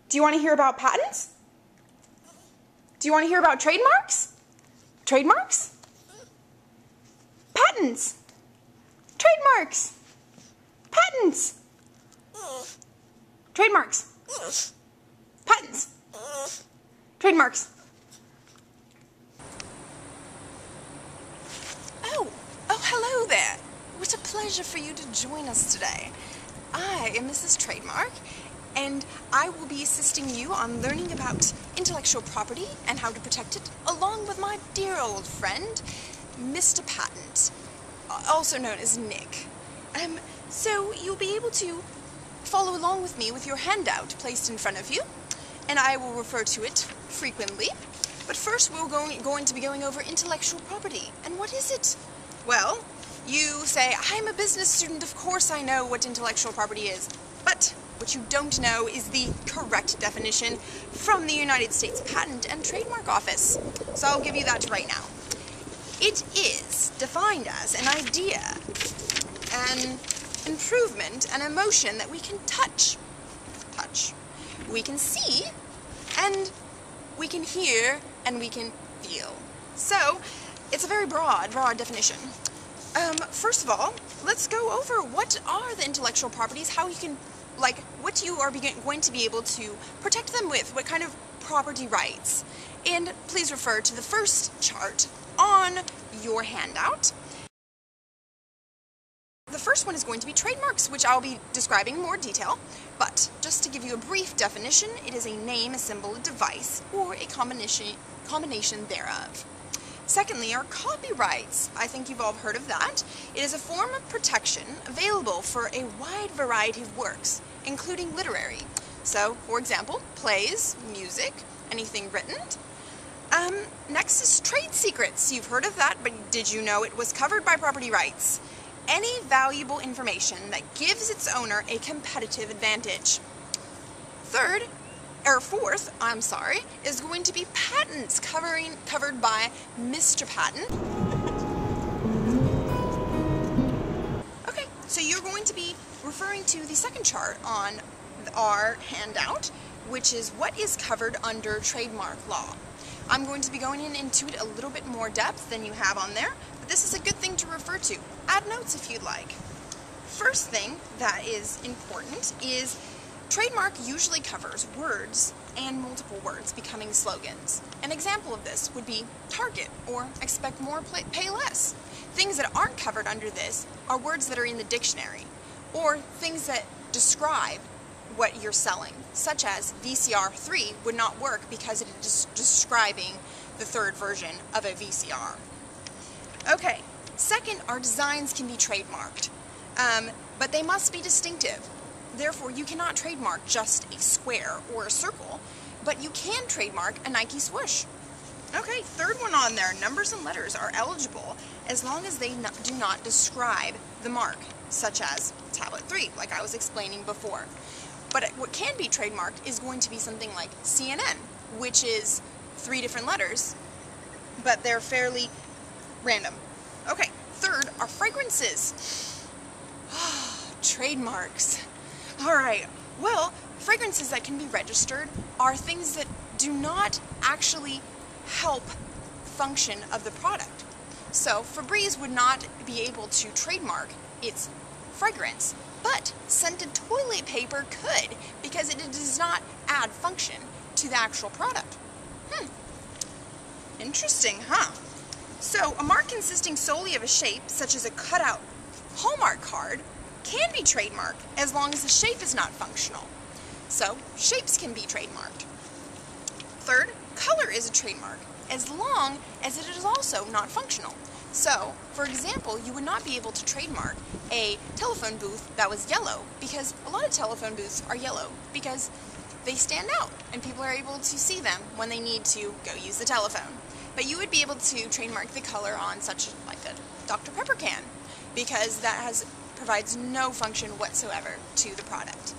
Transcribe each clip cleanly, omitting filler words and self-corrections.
Do you want to hear about patents? Do you want to hear about trademarks? Trademarks? Patents. Trademarks. Patents. Trademarks. Patents. Trademarks. Oh, hello there. What a pleasure for you to join us today. I am Mrs. Trademark, and I will be assisting you on learning about intellectual property and how to protect it, along with my dear old friend, Mr. Patent, also known as Nick. So you'll be able to follow along with me with your handout placed in front of you, and I will refer to it frequently. But first we're going to be going over intellectual property. And what is it? Well, you say, I'm a business student, of course I know what intellectual property is. But what you don't know is the correct definition from the United States Patent and Trademark Office. So I'll give you that right now. It is defined as an idea, an improvement, an emotion that we can touch, we can see, and we can hear, and we can feel. So it's a very broad definition. First of all, let's go over what are the intellectual properties, how you can, what you are going to be able to protect them with, what kind of property rights. And please refer to the first chart on your handout. The first one is going to be trademarks, which I'll be describing in more detail, but just to give you a brief definition, it is a name, a symbol, a device, or a combination thereof. Secondly are copyrights. I think you've all heard of that. It is a form of protection available for a wide variety of works, including literary. So, for example, plays, music, anything written. Next is trade secrets. You've heard of that, but did you know it was covered by property rights? Any valuable information that gives its owner a competitive advantage. Fourth, is going to be patents, covered by Mr. Patent. Okay, so you're going to be referring to the second chart on our handout, which is what is covered under trademark law. I'm going to be going into it a little bit more depth than you have on there, but this is a good thing to refer to. Add notes if you'd like. First thing that is important is trademark usually covers words and multiple words becoming slogans. An example of this would be Target or expect more, pay less. Things that aren't covered under this are words that are in the dictionary or things that describe what you're selling, such as VCR 3 would not work because it is describing the third version of a VCR. Okay, second, our designs can be trademarked, but they must be distinctive. Therefore, you cannot trademark just a square or a circle, but you can trademark a Nike swoosh. Okay, third one on there, numbers and letters are eligible as long as they do not describe the mark, such as tablet 3, like I was explaining before. But what can be trademarked is going to be something like CNN, which is 3 different letters, but they're fairly random. Okay, third are fragrances. Trademarks. Alright, well, fragrances that can be registered are things that do not actually help function of the product. So Febreze would not be able to trademark its fragrance, but scented toilet paper could, because it does not add function to the actual product. Interesting, huh? So a mark consisting solely of a shape, such as a cutout Hallmark card, can be trademarked as long as the shape is not functional. So shapes can be trademarked. Third, color is a trademark as long as it is also not functional. So, for example, you would not be able to trademark a telephone booth that was yellow, because a lot of telephone booths are yellow because they stand out and people are able to see them when they need to go use the telephone. But you would be able to trademark the color on such like a Dr. Pepper can, because that provides no function whatsoever to the product.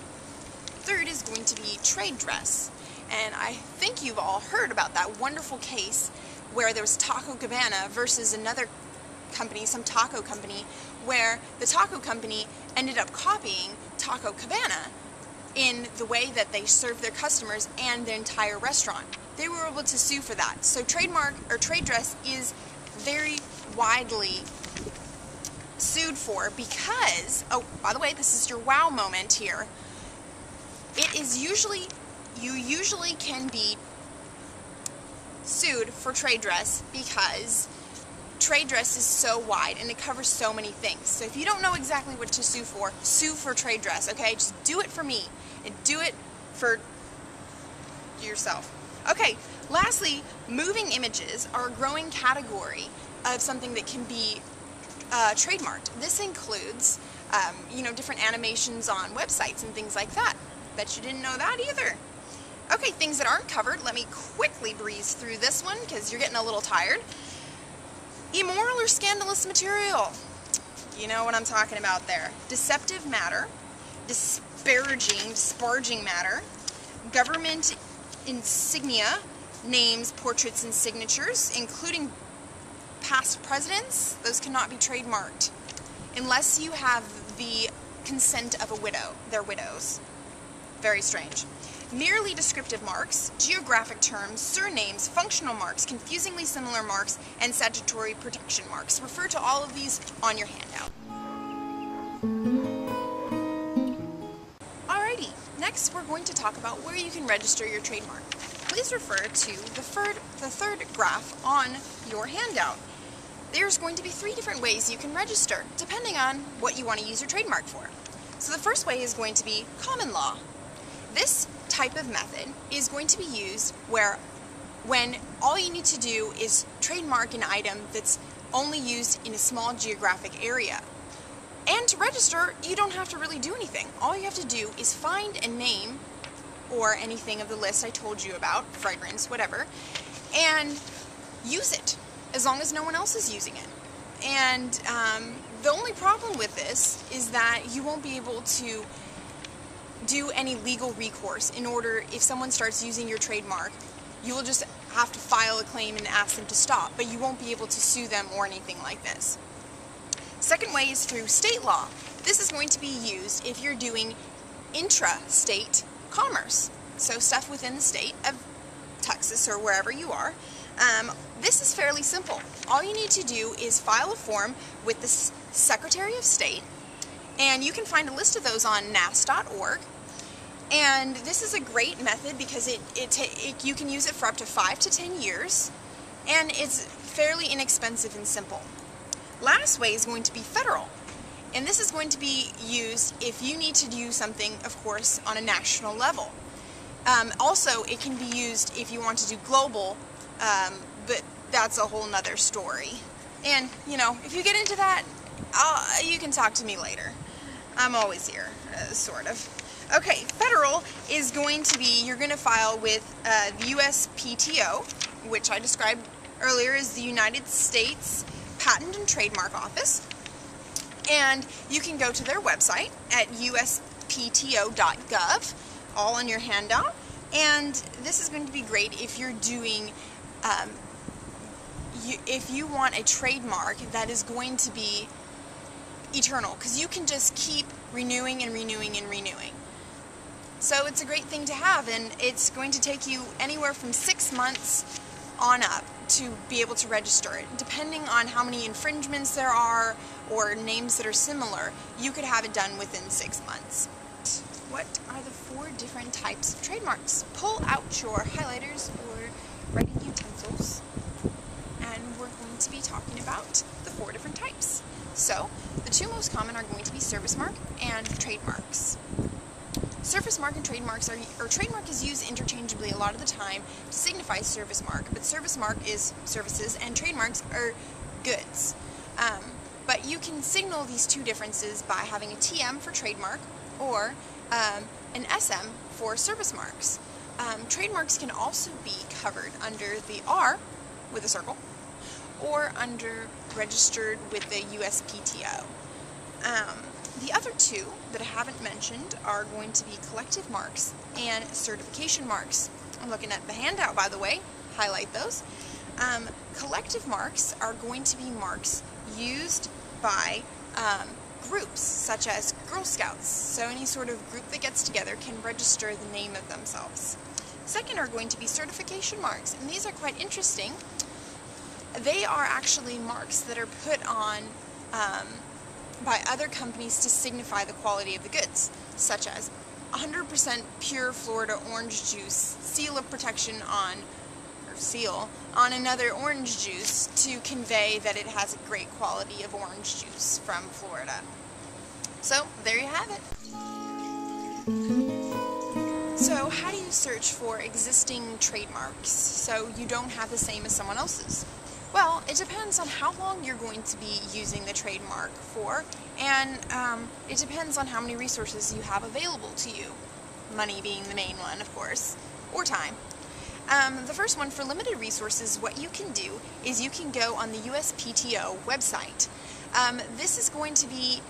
Third is going to be trade dress, and I think you've all heard about that wonderful case where there was Taco Cabana versus another company, some taco company, where the taco company ended up copying Taco Cabana in the way that they serve their customers and their entire restaurant. They were able to sue for that. So trademark or trade dress is very widely sued for because, oh, by the way, this is your wow moment here. You usually can be sued for trade dress because trade dress is so wide and it covers so many things. So if you don't know exactly what to sue for trade dress, okay? Just do it for me and do it for yourself. Okay, lastly, moving images are a growing category of something that can be trademarked. This includes, different animations on websites and things like that. Bet you didn't know that either. Okay, things that aren't covered, let me quickly breeze through this one because you're getting a little tired. Immoral or scandalous material. You know what I'm talking about there. Deceptive matter, disparaging matter, government insignia, names, portraits, and signatures, including past presidents. Those cannot be trademarked unless you have the consent of a widow. They're widows. Very strange. Merely descriptive marks, geographic terms, surnames, functional marks, confusingly similar marks, and statutory protection marks. Refer to all of these on your handout. Alrighty, next we're going to talk about where you can register your trademark. Please refer to the third graph on your handout. There's going to be 3 different ways you can register, depending on what you want to use your trademark for. So the first way is going to be common law. This type of method is going to be used when all you need to do is trademark an item that's only used in a small geographic area. And to register, you don't have to really do anything. All you have to do is find a name or anything of the list I told you about, fragrance, whatever, and use it, as long as no one else is using it. And the only problem with this is that you won't be able to do any legal recourse if someone starts using your trademark. You will just have to file a claim and ask them to stop, but you won't be able to sue them or anything like this. Second way is through state law. This is going to be used if you're doing intra-state commerce, so stuff within the state of Texas or wherever you are. This is fairly simple. All you need to do is file a form with the Secretary of State, and you can find a list of those on nas.org. And this is a great method because you can use it for up to 5 to 10 years, and it's fairly inexpensive and simple. Last way is going to be federal, and this is going to be used if you need to do something, of course, on a national level. Also, it can be used if you want to do global, but that's a whole nother story. And, if you get into that, you can talk to me later. I'm always here, sort of. Okay, federal is going to be, you're going to file with the USPTO, which I described earlier as the United States Patent and Trademark Office. And you can go to their website at uspto.gov, all on your handout. And this is going to be great if you're doing, if you want a trademark that is going to be eternal, because you can just keep renewing and renewing and renewing. So it's a great thing to have, and it's going to take you anywhere from 6 months on up to be able to register it. Depending on how many infringements there are or names that are similar, you could have it done within 6 months. What are the 4 different types of trademarks? Pull out your highlighters or writing utensils, and we're going to be talking about the 4 different types. So, the 2 most common are going to be service mark and trademarks. Service mark and trademarks trademark is used interchangeably a lot of the time to signify service mark, but service mark is services and trademarks are goods. But you can signal these 2 differences by having a TM for trademark or an SM for service marks. Trademarks can also be covered under the R with a circle or under registered with the USPTO. The other 2 that I haven't mentioned are going to be collective marks and certification marks. I'm looking at the handout, by the way. Highlight those. Collective marks are going to be marks used by groups, such as Girl Scouts. So any sort of group that gets together can register the name of themselves. Second are going to be certification marks, and these are quite interesting. They are actually marks that are put on by other companies to signify the quality of the goods, such as 100% pure Florida orange juice, seal of protection on, or seal, on another orange juice to convey that it has a great quality of orange juice from Florida. So, there you have it. So, how do you search for existing trademarks so you don't have the same as someone else's? Well, it depends on how long you're going to be using the trademark for, and it depends on how many resources you have available to you. Money being the main one, of course, or time. The first one, for limited resources, what you can do is you can go on the USPTO website. This is going to be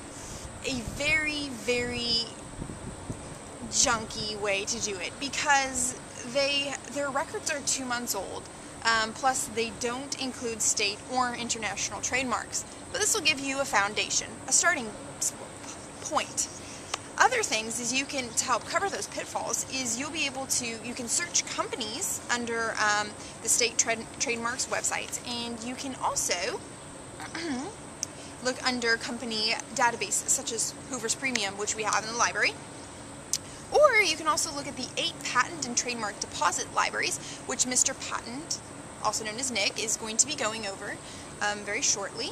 a very, very junky way to do it because their records are 2 months old. Plus, they don't include state or international trademarks. But this will give you a foundation, a starting point. Other things is you can, to help cover those pitfalls, is you'll be able to, you can search companies under the state trademarks websites, and you can also look under company databases, such as Hoover's Premium, which we have in the library. Or you can also look at the 8 patent and trademark deposit libraries, which Mr. Patent, also known as Nick, is going to be going over very shortly.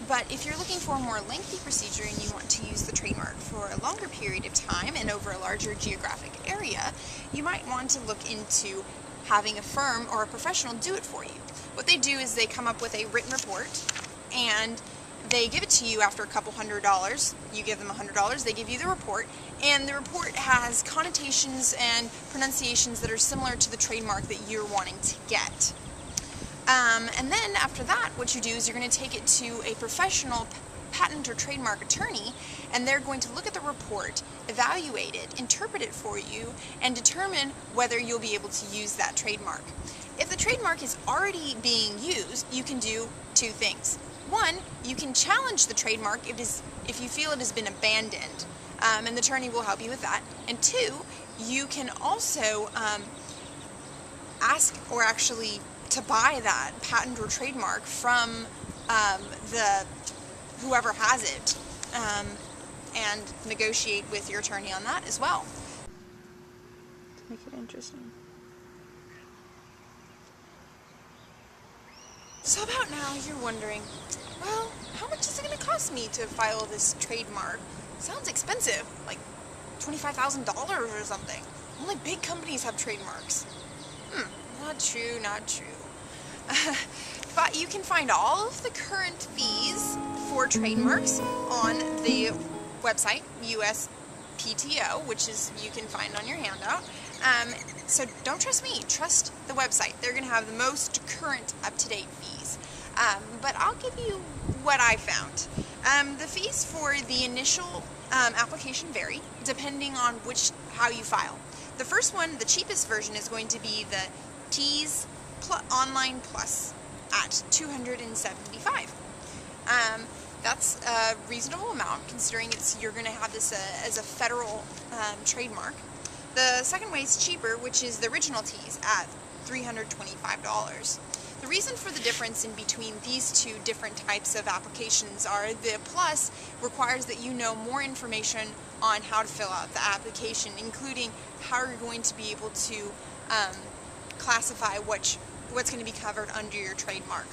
But if you're looking for a more lengthy procedure and you want to use the trademark for a longer period of time and over a larger geographic area, you might want to look into having a firm or a professional do it for you. What they do is they come up with a written report, and they give it to you after a couple $100. You give them $100, they give you the report, and the report has connotations and pronunciations that are similar to the trademark that you're wanting to get. And then after that, what you do is you're going to take it to a professional patent or trademark attorney, and they're going to look at the report, evaluate it, interpret it for you, and determine whether you'll be able to use that trademark. If the trademark is already being used, you can do 2 things. One, you can challenge the trademark if you feel it has been abandoned, and the attorney will help you with that. And 2, you can also ask, or actually to buy that patent or trademark from whoever has it, and negotiate with your attorney on that as well. To make it interesting. So about now you're wondering, well, how much is it going to cost me to file this trademark? Sounds expensive, like $25,000 or something. Only big companies have trademarks. Not true, not true. But you can find all of the current fees for trademarks on the website, USPTO, which is you can find on your handout. So don't trust me, trust the website. They're going to have the most current up-to-date fees. But I'll give you what I found. The fees for the initial application vary depending on how you file. The first one, the cheapest version, is going to be the Tease Online Plus at $275. That's a reasonable amount considering you're going to have this as a federal trademark. The second way is cheaper, which is the original Tease at $325. The reason for the difference in between these 2 different types of applications are the Plus requires that you know more information on how to fill out the application, including how you're going to be able to classify what's going to be covered under your trademark.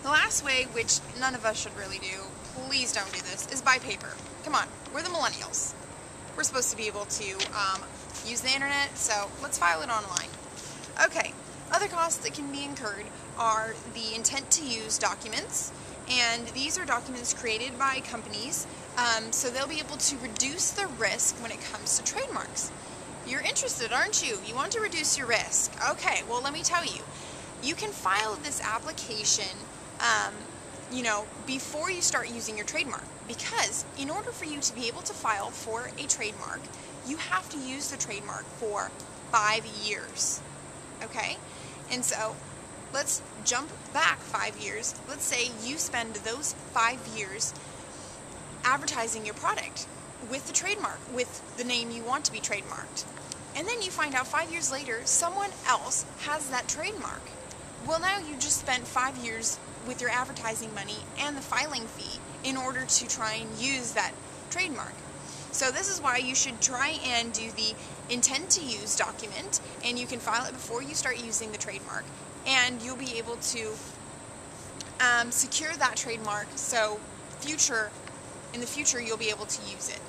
The last way, which none of us should really do, please don't do this, is by paper. Come on, we're the millennials. We're supposed to be able to use the internet, so let's file it online. Okay, other costs that can be incurred are the intent to use documents, and these are documents created by companies, so they'll be able to reduce the risk when it comes to trademarks. You're interested, aren't you? You want to reduce your risk. Okay, well let me tell you. You can file this application, before you start using your trademark, because in order for you to be able to file for a trademark, you have to use the trademark for 5 years. Okay? And so, let's jump back 5 years. Let's say you spend those 5 years advertising your product with the trademark, with the name you want to be trademarked. And then you find out 5 years later someone else has that trademark. Well, now you just spent 5 years with your advertising money and the filing fee in order to try and use that trademark. So this is why you should try and do the intend to use document, and you can file it before you start using the trademark, and you'll be able to secure that trademark so in the future you'll be able to use it.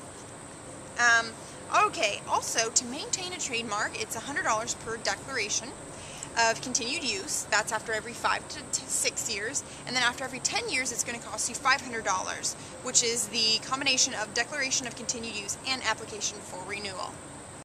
Okay, also to maintain a trademark, it's $100 per declaration of continued use. That's after every 5 to 6 years, and then after every 10 years it's going to cost you $500, which is the combination of declaration of continued use and application for renewal.